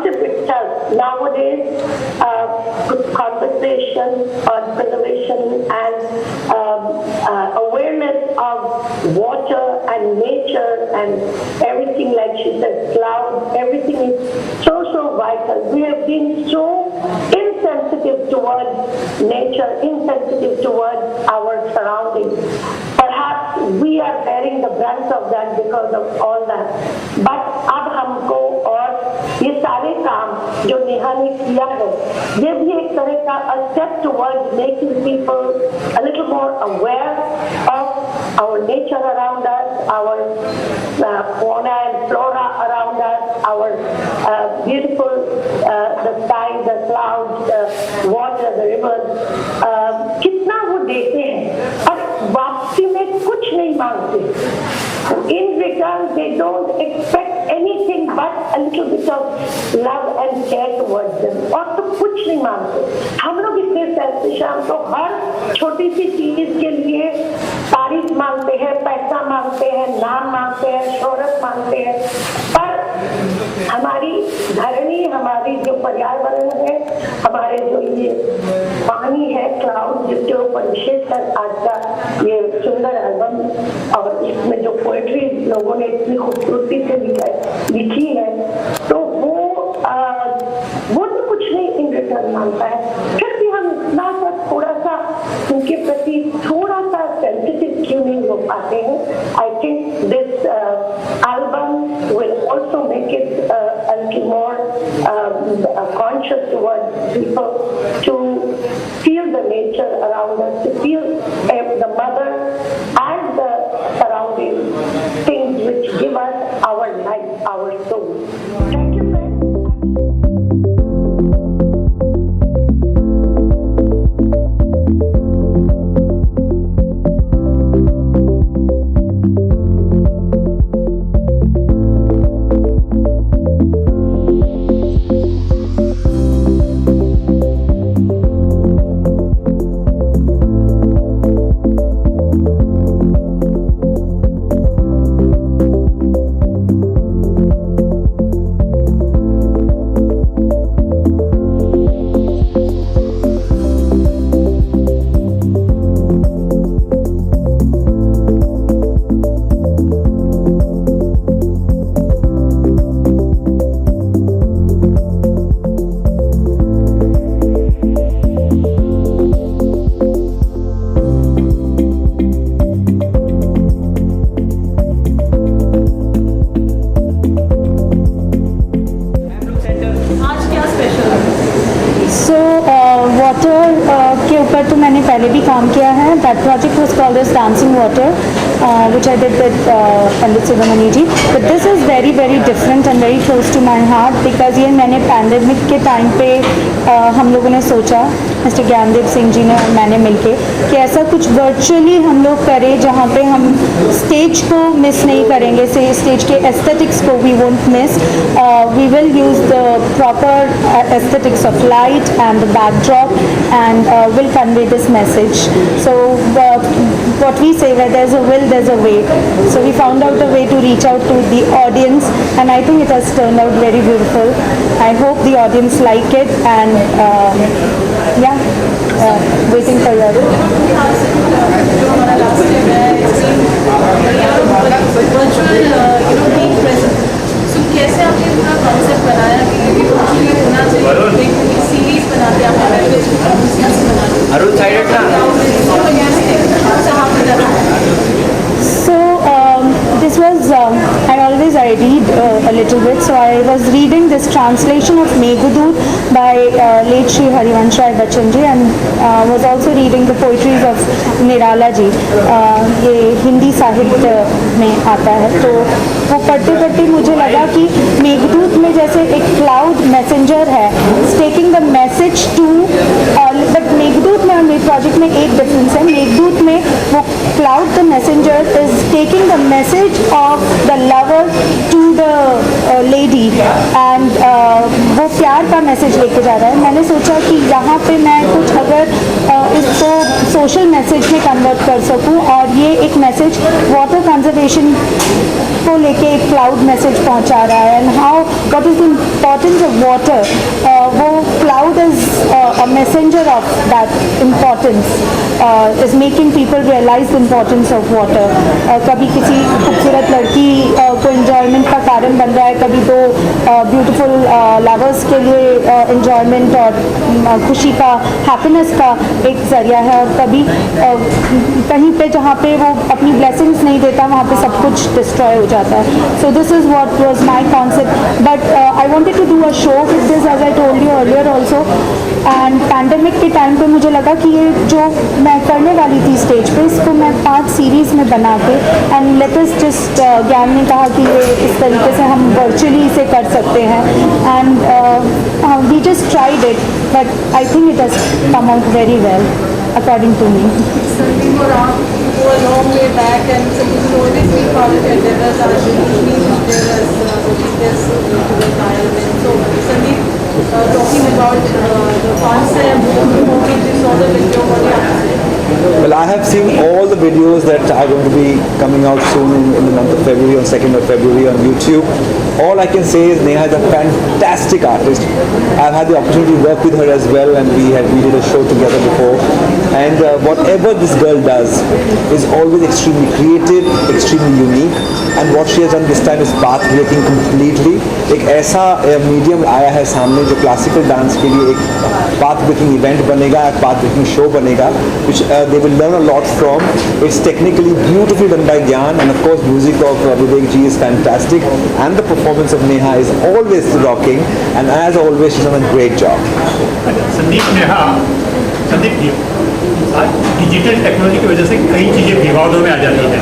concept itself nowadays, conversation on preservation and awareness of water and nature and everything, like she said, clouds, everything is so vital. We have been so insensitive towards nature, insensitive towards our surroundings. Perhaps we are bearing the brunt of that because of all that. But अब हमको और ये सारे काम जो नेहा ने किया है, ये भी एक तरह का a step towards making people a little more aware of our nature around us, our fauna and flora around us, our beautiful the sky, the clouds, the water, the rivers. कितना वो देते हैं और वापसी में कुछ नहीं मांगते. In return, they don't expect anything but a little bit of love and care towards them. और तो कुछ नहीं मांगते. हम लोग इतने सेल्फिश हैं, हम तो हर छोटी सी चीज के लिए तारीफ मांगते हैं, पैसा मांगते हैं, नाम मांगते हैं, शोहरत मांगते हैं. पर हमारी धरणी, हमारी जो पर्यावरण है, हमारे जो ये पानी है, क्लाउड, जिसके ऊपर विशेषकर आज का ये सुंदर एल्बम और इसमें जो पोएट्री लोगों ने इतनी खूबसूरती से लिखी है, तो वो तो कुछ नहीं इन रिटर्न मांगता है. फिर भी हम इतना सा थोड़ा सा उनके प्रति थोड़ा सा सेंसिटिव क्यों नहीं हो पाते हैं. I think this album will also make it a little more conscious towards people to feel the nature around us, to feel the mother and the surrounding things which give us our life, our soul. Thank you, friends. पहले भी काम किया है. That project was called as dancing water which I did with Pandit Subramani ji. But this is very different and very close to my heart because ये मैंने pandemic के time पे हम लोगों ने सोचा, मिस्टर ज्ञानदेव सिंह जी ने और मैंने मिलके, कि ऐसा कुछ वर्चुअली हम लोग करें जहाँ पे हम स्टेज को मिस नहीं करेंगे, से स्टेज के एस्थेटिक्स को वी वोंट मिस. We will use the proper aesthetics of light and the backdrop and will convey this message. So what we say, where there's a will, there's a way. So we found out a way to reach out to the audience, and I think it has turned out very beautiful. I hope the audience like it, and waiting for your कैसे आपने पूरा concept बनाया कि होना चाहिए, series बनाते हैं Arun side this was I read a little bit, so I was reading this translation of Meghdut by late Shri Harivansh Rai Bachchan ji, and was also reading the poetries of Nirala ji. ये हिंदी साहित्य में आता है, तो वो पढ़ते मुझे लगा कि मेघदूत में जैसे एक क्लाउड मैसेंजर है, taking the message to, but Meghdoot में और मेरे प्रोजेक्ट में एक डिफरेंस है. मेघदूत में वो cloud the messenger is taking the message of the lover to the lady and वो प्यार का मैसेज लेके जा रहा है. मैंने सोचा कि यहाँ पे मैं कुछ अगर इसको सोशल मैसेज में कन्वर्ट कर सकूँ और ये एक मैसेज वाटर कंजर्वेशन को लेके एक क्लाउड मैसेज पहुँचा रहा है. And how what is the importance of water. वो cloud is a messenger of that importance, is making people realise the importance of water. कभी किसी खूबसूरत लड़की को इन्जॉयमेंट का कारण बन रहा है, कभी दो ब्यूटीफुल लवर्स के लिए इन्जॉयमेंट और खुशी का, हैप्पीनेस का एक ज़रिया है. और कभी कहीं पे जहाँ पे वो अपनी ब्लेसिंग्स नहीं देता वहाँ पे सब कुछ डिस्ट्रॉय हो जाता है. So this is what was my concept. But I wanted to do a show with this as I told you earlier also. And pandemic के टाइम पे मुझे लगा कि ये जो मैं करने वाली थी स्टेज पे, इसको मैं 5 सीरीज़ में बना के, एंड लेट अस जस्ट, ज्ञान ने कहा कि ये इस तरीके से हम वर्चुअली इसे कर सकते हैं. And we just tried it, but I think it has come out very well according to me. Sandeep or Ram go a long way back, and Sandeep has always been college endeavors are uniquely there as this to the environment. So Sandeep, talking about the concept, the movie, you saw the video, what do you have to say? Well, I have seen all the videos that are going to be coming out soon in the month of February, on 2nd of February on YouTube. All I can say is Neha is a fantastic artist. I've had the opportunity to work with her as well, and we did a show together before. And whatever this girl does is always extremely creative, extremely unique. And what she has done this time is path breaking completely. एक ऐसा medium आया है सामने जो classical dance के लिए एक path breaking event बनेगा, एक path breaking show बनेगा, which they will learn a lot from. It's technically beautifully done by Gyan, and of course music of Vivek ji is fantastic, and the performance of Neha is always rocking, and as always she's done a great job. Sandeep ji, आज digital technology की वजह से कई चीज़ें विवादों में आ जाती हैं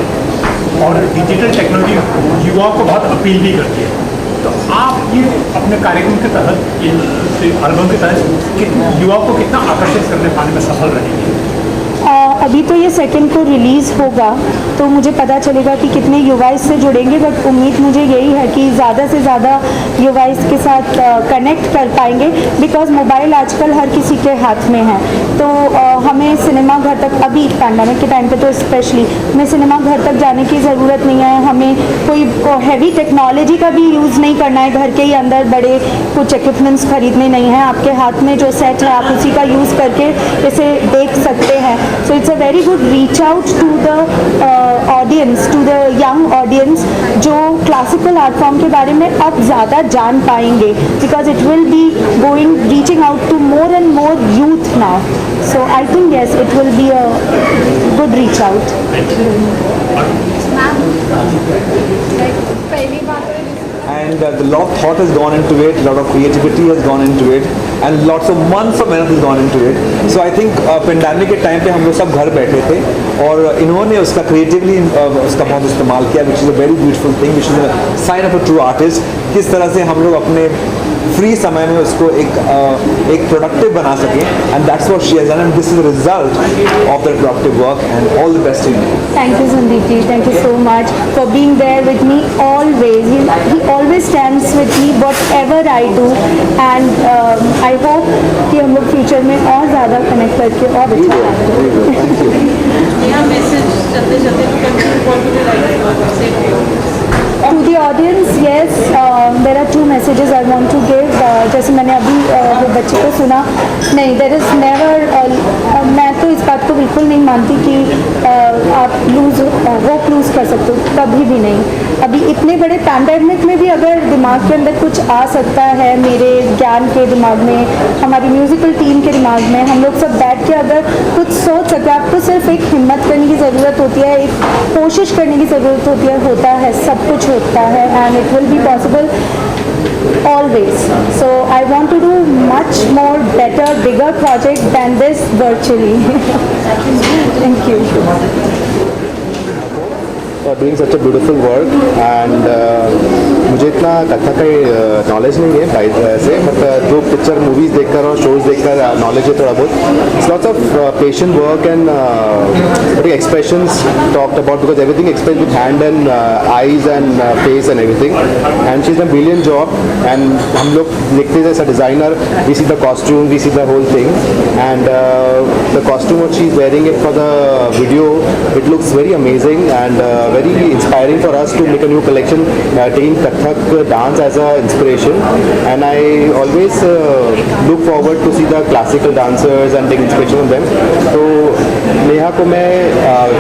और डिजिटल टेक्नोलॉजी युवाओं को बहुत अपील भी करती है. तो आप ये अपने कार्यक्रम के तहत, ये एल्बम के तहत युवाओं को कितना आकर्षित करने पाने में सफल रहेंगे? अभी तो ये सेकंड को रिलीज़ होगा तो मुझे पता चलेगा कि कितने युवा इससे जुड़ेंगे. बट उम्मीद मुझे यही है कि ज़्यादा से ज़्यादा युवा इसके साथ कनेक्ट कर पाएंगे, बिकॉज मोबाइल आजकल हर किसी के हाथ में है. तो हमें सिनेमा घर तक, अभी पैंडेमिक के टाइम पे तो स्पेशली, हमें सिनेमा घर तक जाने की ज़रूरत नहीं है. हमें कोई हैवी टेक्नोलॉजी का भी यूज़ नहीं करना है. घर के ही अंदर बड़े कुछ इक्विपमेंट्स खरीदने नहीं हैं. आपके हाथ में जो सेट है आप उसी का यूज़ करके इसे देख सकते हैं. So it's a very good reach out to the audience, to the young audience, जो classical art form के बारे में अब ज़्यादा जान पाएंगे, because it will be reaching out to more and more youth now. So I think yes, it will be a good reach out. And a lot of thought has gone into it, a lot of creativity has gone into it, and lots of months of मेहनत has gone into it. So I think pandemic के time पे हम लोग सब घर बैठे थे और इन्होंने उसका क्रिएटिवली उसका बहुत इस्तेमाल किया, which is a very beautiful thing, which is a sign of a true artist. किस तरह से हम लोग अपने फ्री समय में उसको एक प्रोडक्टिव बना सकें, and that's what she has done, and this is the result of that productive work, and all the best to you. Thank you, Sandeep ji. Thank you so much for being there with me always. He always stands with me whatever I do, and I hope कि हम लोग future में और ज़्यादा connect करके और अच्छा करें. Yeah, message चलते चलते what would you like to say to you? To the audience, yes, there are 2 messages I want to give. जैसे मैंने अभी वो बच्चे को सुना, नहीं, there is never, मैं तो इस बात को बिल्कुल नहीं मानती कि आप होप लूज़ कर सकते हो, कभी भी नहीं. अभी इतने बड़े पैंडेमिक में भी अगर दिमाग के अंदर कुछ आ सकता है, मेरे ज्ञान के दिमाग में, हमारी म्यूज़िकल टीम के दिमाग में, हम लोग सब बैठ के अगर कुछ सोच सकते हैं, आपको सिर्फ एक हिम्मत करने की ज़रूरत होती है, एक कोशिश करने की ज़रूरत होती है, होता है, सब कुछ होता है, and it will be possible always. So I want to do much more better, bigger project than this virtually. Thank you. For doing such a beautiful work, and मुझे इतना कथक का नॉलेज नहीं है से, बट जो पिक्चर मूवीज़ देखकर और shows देखकर नॉलेज है थोड़ा बहुत. It's lots of patient work and expressions talked about, because everything explained with hand and eyes and face and everything. And she's done a brilliant job. And हम लोग देखते हैं as a designer, we see the costume, we see the whole thing, and the costume what she's wearing it for the video, it looks very amazing and very inspiring for us to make a new collection, taking Kathak dance as a inspiration. And I always look forward to see the classical dancers and take inspiration from them. So Neha को मैं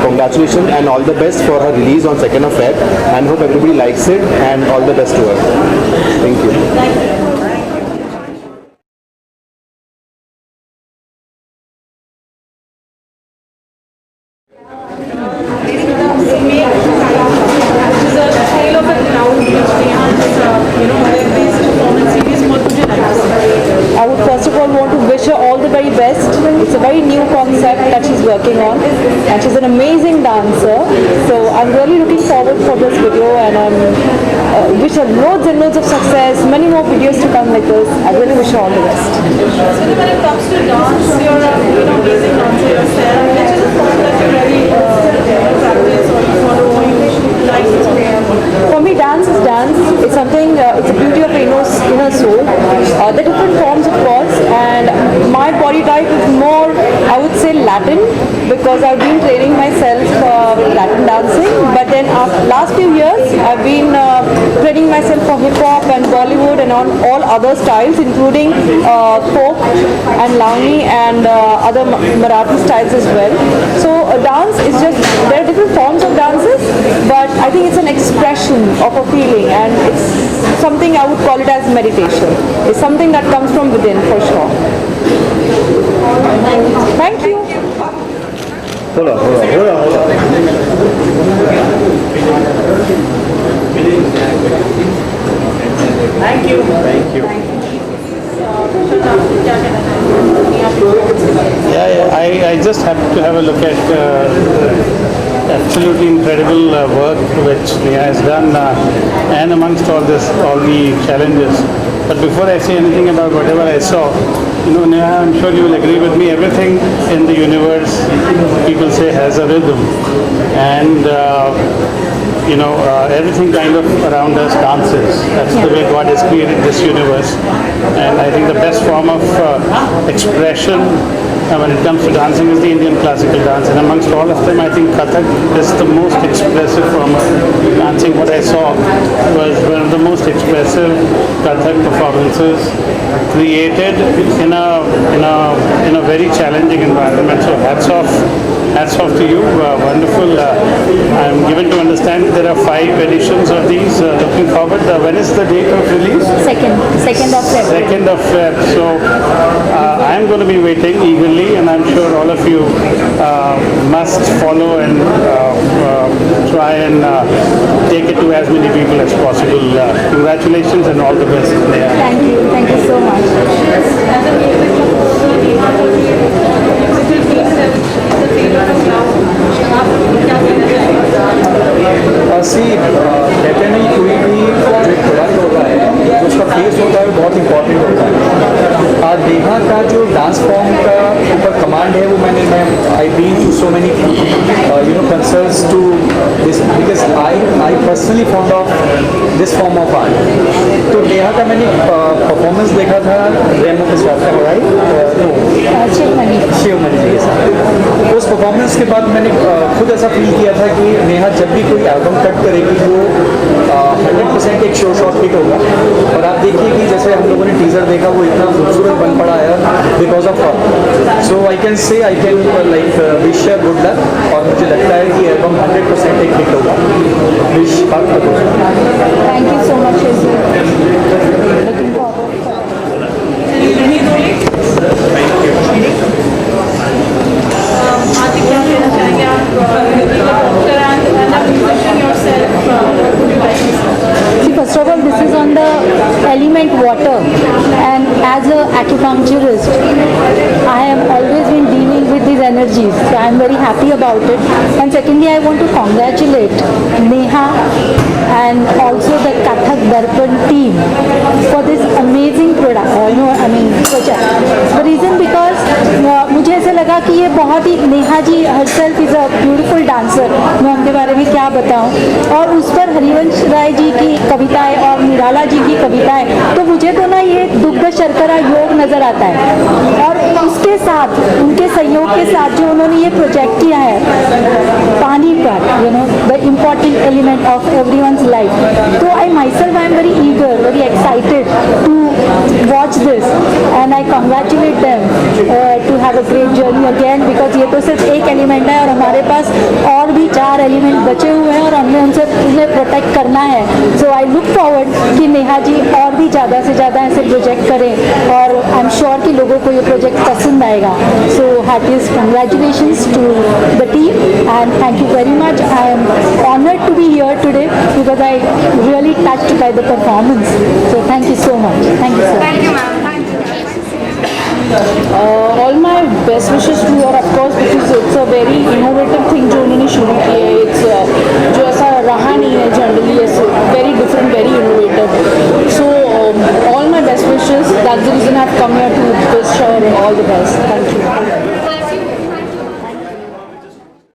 congratulations and all the best for her release on 2nd of Feb, and hope everybody likes it, and all the best to her. Thank you. Which is a tale of a crowd which Neha has, web-based performance series. What would you like to say? I would first of all want to wish her all the very best. It's a very new concept that she's working on, and she's an amazing dancer. So I'm really looking forward for this video, and I wish her loads and loads of success, many more videos to come like this. I really wish her all the best. So when it comes to dance, you're a amazing dancer yourself. Which is a form that you really practice or you follow or you like to do? For me, dance is dance. It's something, it's a beauty of inner soul. There are different forms, of course, and my body type is more, I would say, Latin, because I've been training myself with Latin dancing. But then after last few years, I've been training myself for hip hop and Bollywood and on all other styles, including folk and Lavani and other Marathi styles as well. So dance is just, there are different forms of dances, but I think it's an expression of a feeling, and it's something I would call it as meditation. It's something that comes from within for sure. Thank you. Hold on. Thank you. Yeah, I just have to have a look at absolutely incredible work which Neha has done, and amongst all the challenges. But before I say anything about whatever I saw, Neha, I'm sure you will agree with me, everything in the universe, people say, has a rhythm. And everything kind of around us dances. That's the way God has created this universe. And I think the best form of expression when it comes to dancing is the Indian classical dance. And amongst all of them, I think Kathak is the most expressive form of dancing. What I saw was one of the most expressive Kathak performances created in a very challenging environment. So hats off to you. Wonderful. I'm given to understand there are 5 editions of these. Looking forward. When is the date of release? Second of February. 2nd of Feb. So I'm going to be waiting eagerly, and I'm sure all of you must follow and try and take it to as many people as possible. Congratulations and all the best. Thank you so much. As a music composer, Neha will be musical piece and it's a tale of a crowd. आप क्या कहना चाहेंगे? कहते नहीं, कोई भी जो product होता है जो उसका फेस होता है वो बहुत इंपॉर्टेंट होता है. नेहा का जो डांस फॉर्म का ऊपर कमांड है वो मैं I been to so many concerts to this, because I personally found of this form of art. तो नेहा का मैंने परफॉर्मेंस देखा था रेमो के साथ, राइट? शिवमणि जी के साथ. उस परफॉर्मेंस के बाद मैंने खुद ऐसा फील किया था कि नेहा जब भी कोई एल्बम कट करेगी वो 100% एक शो शॉट हिट होगा. और आप देखिए कि जैसे हम लोगों ने टीजर देखा वो इतना खूबसूरत बन पड़ा है because of her. So I can like wish good luck, और मुझे लगता है कि एल्बम 100% एक हिट होगा. Wish Thank you so much, Looking forward. Atiq क्या कहना चाहेंगे आप? Doctor and a musician yourself. What would you like to say? See, first of all, this is on the element water, and as a acupuncturist, I have always been dealing with these energies, so I am very happy about it. And secondly, I want to congratulate Neha and also the Kathak Darpan team for this amazing project. The reason because मुझे ऐसा लगा कि ये बहुत ही, Neha ji herself is a beautiful dancer, मैं उनके बारे में क्या बताऊं, और उस पर हरिवंश राय जी की कविताएं और निराला जी की कविताएं, तो मुझे तो ना ये दुग्ध शर्करा योग नज़र आता है। और उसके साथ, उनके सहयोग के साथ जो उन्होंने ये प्रोजेक्ट किया है पानी पर, the important element of everyone's life, तो I my am very eager, very excited to watch this and I congratulate them to have a great journey again, because ये तो सिर्फ एक एलिमेंट है और हमारे पास और भी 4 एलिमेंट बचे हुए हैं और हमें उन्हें प्रोटेक्ट करना है। सो आई लुक फॉरवर्ड कि नेहा जी और भी ज़्यादा से ज़्यादा ऐसे प्रोजेक्ट करें और आई एम श्योर कि लोगों को ये प्रोजेक्ट पसंद आएगा। So heartiest congratulations to the team and thank you very much. I am honoured to be here today because I really touched by the performance. So thank you so much. Thank you sir. Thank you, ma'am. Thank you. all my best wishes to her, of course, because it's a very innovative thing जो उन्होंने शुरू की है। It's जो ऐसा रहा नहीं है जनरली, ऐसे very different, very innovative. So all my best wishes. That's the reason I've come here to wish her all the best. Thank you.